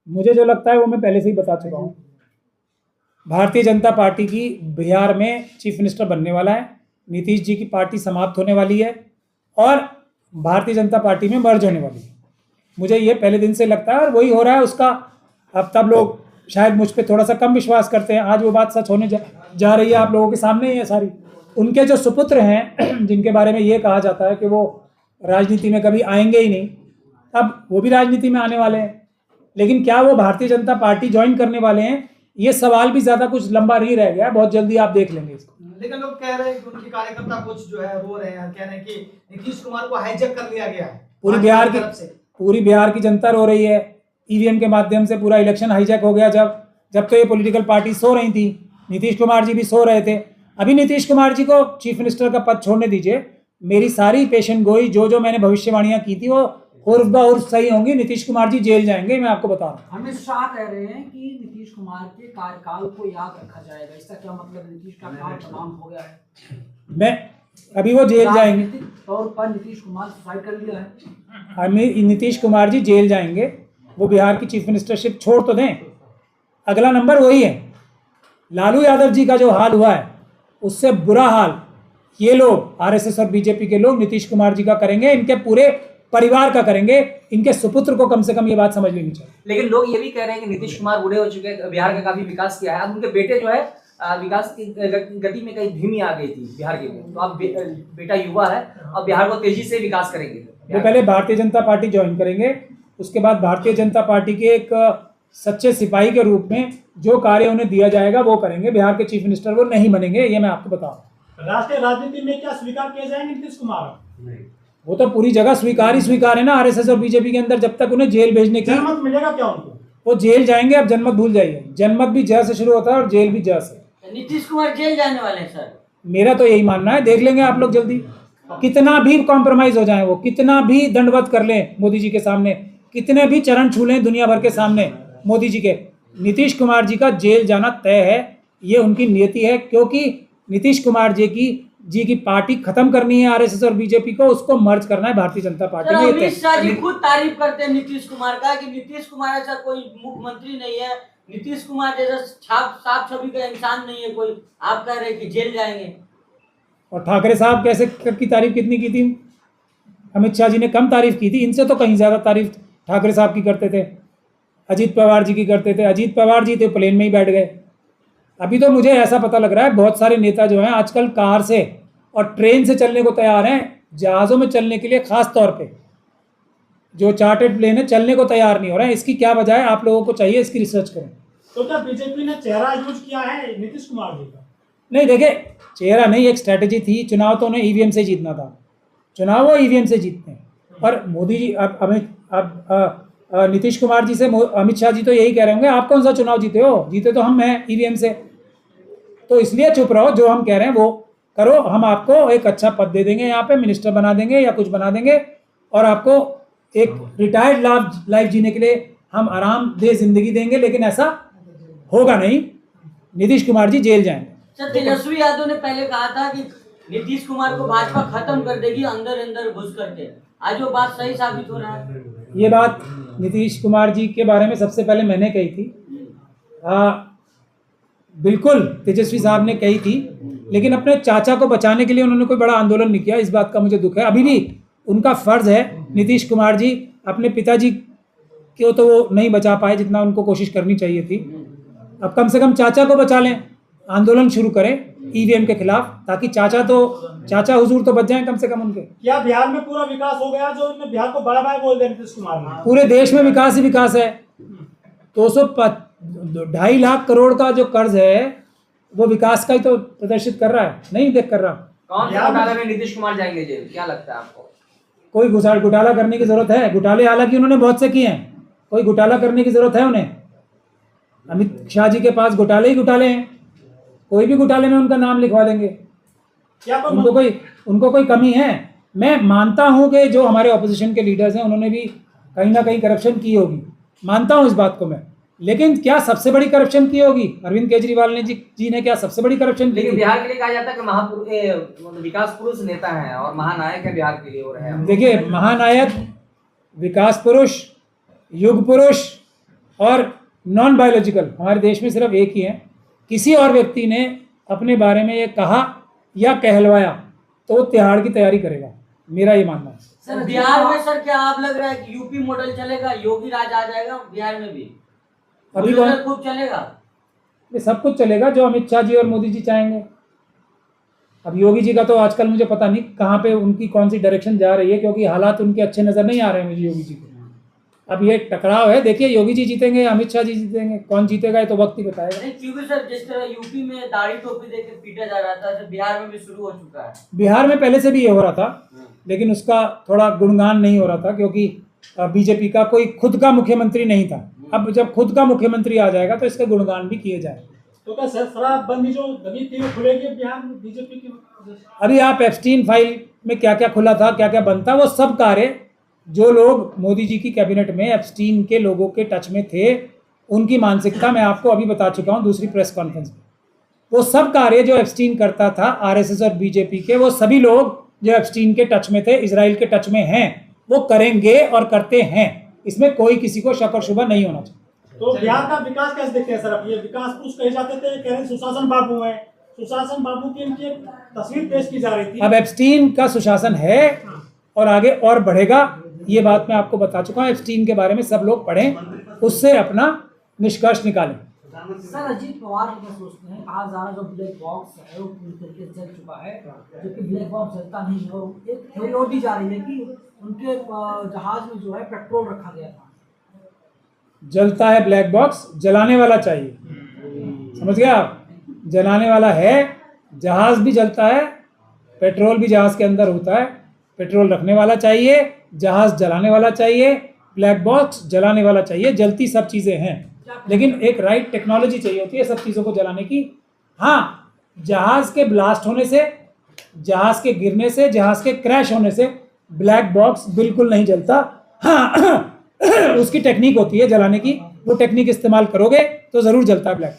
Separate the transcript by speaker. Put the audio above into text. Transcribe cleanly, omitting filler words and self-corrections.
Speaker 1: मुझे जो लगता है वो मैं पहले से ही बता चुका हूँ। भारतीय जनता पार्टी की बिहार में चीफ मिनिस्टर बनने वाला है, नीतीश जी की पार्टी समाप्त होने वाली है और भारतीय जनता पार्टी में मर्ज होने वाली है। मुझे ये पहले दिन से लगता है और वही हो रहा है उसका। अब तब लोग शायद मुझ पर थोड़ा सा कम विश्वास करते हैं, आज वो बात सच होने जा रही है, आप लोगों के सामने ही है सारी। उनके जो सुपुत्र हैं जिनके बारे में ये कहा जाता है कि वो राजनीति में कभी आएंगे ही नहीं, अब वो भी राजनीति में आने वाले हैं, लेकिन क्या वो भारतीय जनता पार्टी ज्वाइन करने वाले हैं, ये सवाल भी ज्यादा कुछ लंबा नहीं रह गया, बहुत जल्दी आप देख लेंगे इसको।
Speaker 2: लेकिन लोग कह रहे हैं कि उनके कार्यकर्ता कुछ जो है रो रहे हैं, कह रहे हैं कि नीतीश कुमार को हाईजैक कर लिया गया है
Speaker 1: पूरी बिहार की जनता रो रही है। ईवीएम के माध्यम से पूरा इलेक्शन हाईजैक हो गया। जब तो ये पॉलिटिकल पार्टी सो रही थी, नीतीश कुमार जी भी सो रहे थे। अभी नीतीश कुमार जी को चीफ मिनिस्टर का पद छोड़ने दीजिए, मेरी सारी पेशन गोई जो मैंने भविष्यवाणियां की थी वो उर्फ ब उर्फ सही होंगी। नीतीश कुमार जी जेल जाएंगे, मैं आपको बता रहा हूँ।
Speaker 3: अमित शाह कह रहे हैं कि नीतीश कुमार के कार्यकाल को याद रखा जाएगा, इसका क्या मतलब? नीतीश का काल तमाम हो गया है।
Speaker 1: मैं अभी वो जेल जाएंगे
Speaker 3: तौर पर नीतीश कुमार सुसाइड कर लिया है।
Speaker 1: नीतीश कुमार जी जेल जाएंगे, वो बिहार की चीफ मिनिस्टरशिप छोड़ तो दें। अगला नंबर वही है, लालू यादव जी का जो हाल हुआ है उससे बुरा हाल ये लोग आरएसएस और बीजेपी के लोग नीतीश कुमार जी का करेंगे, इनके पूरे परिवार का करेंगे, इनके सुपुत्र को कम से कम ये बात समझ लेनी चाहिए।
Speaker 4: लेकिन लोग ये भी कह रहे हैं कि नीतीश कुमार बूढ़े हो चुके हैं, बिहार का काफी विकास किया है, अब उनके बेटे जो है विकास की गति में कहीं धीमी आ गई थी बिहार के लिए, तो अब बेटा युवा है और बिहार को तेजी से विकास करेंगे।
Speaker 1: वो पहले भारतीय जनता पार्टी ज्वाइन करेंगे, उसके बाद भारतीय जनता पार्टी के एक सच्चे सिपाही के रूप में जो कार्य उन्हें दिया जाएगा वो करेंगे। बिहार के चीफ मिनिस्टर वो नहीं बनेंगे, ये मैं आपको बताऊं।
Speaker 2: राष्ट्रीय राजनीति में क्या स्वीकार किए जाएंगे नीतीश कुमार?
Speaker 1: वो तो पूरी जगह स्वीकार ही स्वीकार है ना, आरएसएस और बीजेपी के अंदर। जब तक उन्हें जेल भेजने की
Speaker 2: जनमत मिलेगा क्या उनको?
Speaker 1: वो जेल जाएंगे। अब जनमत भूल जाइए, जनमत भी ज से शुरू होता है और जेल भी ज से।
Speaker 5: नीतीश कुमार जेल जाने वाले हैं सर?
Speaker 1: मेरा तो यही मानना है, देख लेंगे आप लोग जल्दी। कितना भी कॉम्प्रोमाइज हो जाए, वो कितना भी दंडवत कर लें मोदी जी के सामने, कितने भी चरण छू लें दुनिया भर के सामने मोदी जी के, नीतीश कुमार जी का जेल जाना तय है। ये उनकी नियति है, क्योंकि नीतीश कुमार जी की पार्टी खत्म करनी है आरएसएस और बीजेपी को, उसको मर्ज करना है भारतीय जनता पार्टी में।
Speaker 5: अमित शाह जी खुद तारीफ करते हैं नीतीश कुमार का कि नीतीश कुमार ऐसा कोई मुख्यमंत्री नहीं है, नीतीश कुमार जैसा साफ छवि का इंसान नहीं है कोई। आप कह रहे हैं कि जेल जाएंगे।
Speaker 1: और ठाकरे साहब कैसे की तारीफ कितनी की थी? अमित शाह जी ने कम तारीफ की थी, इनसे तो कहीं ज्यादा तारीफ ठाकरे साहब की करते थे, अजीत पवार जी की करते थे। अजीत पवार जी तो प्लेन में ही बैठ गए। अभी तो मुझे ऐसा पता लग रहा है बहुत सारे नेता जो हैं आजकल कार से और ट्रेन से चलने को तैयार हैं, जहाज़ों में चलने के लिए खास तौर पे। जो चार्टर्ड प्लेन है चलने को तैयार नहीं हो रहा है। इसकी क्या वजह है, आप लोगों को चाहिए इसकी रिसर्च करें।
Speaker 2: तो क्या बीजेपी ने चेहरा यूज किया है नीतीश कुमार जी का?
Speaker 1: नहीं, देखिए चेहरा नहीं, एक स्ट्रैटेजी थी। चुनाव तो उन्हें ईवीएम से जीतना था, चुनाव वो ईवीएम से जीतते हैं। और मोदी जी अब नीतीश कुमार जी से अमित शाह जी तो यही कह रहे होंगे, आप कौन सा चुनाव जीते हो? जीते तो हम हैं ईवीएम से। तो इसलिए चुप रहो, जो हम कह रहे हैं वो करो, हम आपको एक अच्छा पद दे देंगे, यहाँ पे मिनिस्टर बना देंगे या कुछ बना देंगे, और आपको एक रिटायर्ड लाइफ जीने के लिए हम आरामदेह जिंदगी देंगे। लेकिन ऐसा होगा नहीं, नीतीश कुमार जी जेल जाएंगे।
Speaker 5: सर, तेजस्वी यादव ने पहले कहा था कि नीतीश कुमार को भाजपा खत्म कर देगी अंदर अंदर घुस करके, आज वो बात सही साबित हो रहा है।
Speaker 1: ये बात नीतीश कुमार जी के बारे में सबसे पहले मैंने कही थी। बिल्कुल तेजस्वी साहब ने कही थी, लेकिन अपने चाचा को बचाने के लिए उन्होंने कोई बड़ा आंदोलन नहीं किया। इस बात का मुझे दुख है। अभी भी उनका फर्ज है, नीतीश कुमार जी अपने पिताजी को तो वो नहीं बचा पाए जितना उनको कोशिश करनी चाहिए थी। अब कम से कम चाचा को बचा लें, आंदोलन शुरू करें ईवीएम के खिलाफ, ताकि चाचा हुजूर तो बच जाएं कम से कम उनके।
Speaker 2: क्या बिहार में पूरा विकास हो गया जो उन्होंने बिहार को बड़ा भाई बोल दिया नीतीश कुमार ने?
Speaker 1: पूरे देश में विकास ही विकास है। 2.5 लाख करोड़ का जो कर्ज है वो विकास का ही तो प्रदर्शित कर रहा है, नहीं देख कर रहा।
Speaker 4: कौन सा घोटाला में नीतीश कुमार जाएंगे जेल, क्या लगता है आपको?
Speaker 1: कोई घोटाला करने की जरूरत है? घोटाले हालांकि उन्होंने बहुत से किए हैं, कोई घोटाला करने की जरूरत है उन्हें? अमित शाह जी के पास घोटाले ही घोटाले हैं, कोई भी घोटाले में उनका नाम लिखवा देंगे। उनको कोई कमी है? मैं मानता हूं कि जो हमारे ऑपोजिशन के लीडर्स हैं उन्होंने भी कहीं ना कहीं करप्शन की होगी, मानता हूं इस बात को मैं। लेकिन क्या सबसे बड़ी करप्शन की होगी? अरविंद केजरीवाल जी ने क्या सबसे बड़ी करप्शन की?
Speaker 4: लेकिन बिहार के लिए कहा जाता है कि महापुरुष विकास पुरुष नेता हैं और महानायक है बिहार के लिए, और है।
Speaker 1: देखिए, महानायक, विकास पुरुष, युग पुरुष, और नॉन बायोलॉजिकल हमारे देश में सिर्फ एक ही है। किसी और व्यक्ति ने अपने बारे में ये कहा या कहलवाया तो वो तिहाड़ की तैयारी करेगा, मेरा ये मानना है।
Speaker 5: सर बिहार में सर क्या आप लग रहा है कि यूपी मॉडल चलेगा, योगी राज आ जाएगा बिहार में भी?
Speaker 1: अभी
Speaker 5: खूब चलेगा,
Speaker 1: ये सब कुछ चलेगा जो अमित शाह जी और मोदी जी चाहेंगे। अब योगी जी का तो आजकल मुझे पता नहीं कहाँ पे उनकी कौन सी डायरेक्शन जा रही है, क्योंकि हालात उनके अच्छे नज़र नहीं आ रहे हैं मुझे योगी जी को। अब ये टकराव है, देखिए योगी जी जीतेंगे अमित शाह जी जीतेंगे, कौन जीतेगा ये तो वक्त ही बताएगा।
Speaker 5: नहीं क्योंकि सर जिस तरह यूपी में दाढ़ी टोपी देकर पीटा जा रहा था, तो बिहार में भी शुरू हो चुका है।
Speaker 1: बिहार में पहले से भी ये हो रहा था, लेकिन उसका थोड़ा गुणगान नहीं हो रहा था क्योंकि बीजेपी का कोई खुद का मुख्यमंत्री नहीं था। अब जब खुद का मुख्यमंत्री आ जाएगा तो इसके गुणगान भी किए जाए।
Speaker 6: तो क्या सर शराबबंदी जो लगी थी वो खुलेगी बिहार में बीजेपी की?
Speaker 1: अभी आप एप्स्टीन फाइल में क्या क्या खुला था, क्या क्या बनता, वो सब कार्य जो लोग मोदी जी की कैबिनेट में एप्स्टीन के लोगों के टच में थे, उनकी मानसिकता मैं आपको अभी बता चुका हूँ दूसरी प्रेस कॉन्फ्रेंस में। वो सब कार्य जो एप्स्टीन करता था आरएसएस और बीजेपी के, वो सभी लोग जो एप्स्टीन के टच में थे, इजराइल के टच में हैं, वो करेंगे और करते हैं। इसमें कोई किसी को शक और शुबा नहीं होना चाहिए।
Speaker 6: तो बिहार का विकास कैसे देखते हैं सर? अब ये विकास पुरुष कहे जाते थे, कह रहे सुशासन बाबू हैं, सुशासन बाबू की इनकी एक तस्वीर पेश की जा रही थी।
Speaker 1: अब एप्स्टीन का सुशासन है और आगे और बढ़ेगा, ये बात मैं आपको बता चुका हूँ। एप्स्टीन के बारे में सब लोग पढ़ें, उससे अपना निष्कर्ष निकालें।
Speaker 3: सर अजीत पवार क्या सोचते हैं, कहा जा रहा जो ब्लैक बॉक्स है वो पूरी तरीके से जल चुका है, जबकि ब्लैक बॉक्स जलता नहीं है। और एक थ्योरी और दी जा रही है कि उनके जहाज में जो है पेट्रोल रखा गया था।
Speaker 1: जलता है ब्लैक बॉक्स, जलाने वाला चाहिए, समझ गए आप? जलाने वाला है, जहाज भी जलता है, पेट्रोल भी जहाज के अंदर होता है। पेट्रोल रखने वाला चाहिए, जहाज जलाने वाला चाहिए, ब्लैक बॉक्स जलाने वाला चाहिए। जलती सब चीज़ें हैं, लेकिन एक राइट टेक्नोलॉजी चाहिए होती है सब चीज़ों को जलाने की। हाँ, जहाज के ब्लास्ट होने से, जहाज के गिरने से, जहाज के क्रैश होने से ब्लैक बॉक्स बिल्कुल नहीं जलता। हाँ उसकी टेक्निक होती है जलाने की, वो टेक्निक इस्तेमाल करोगे तो ज़रूर जलता है ब्लैक।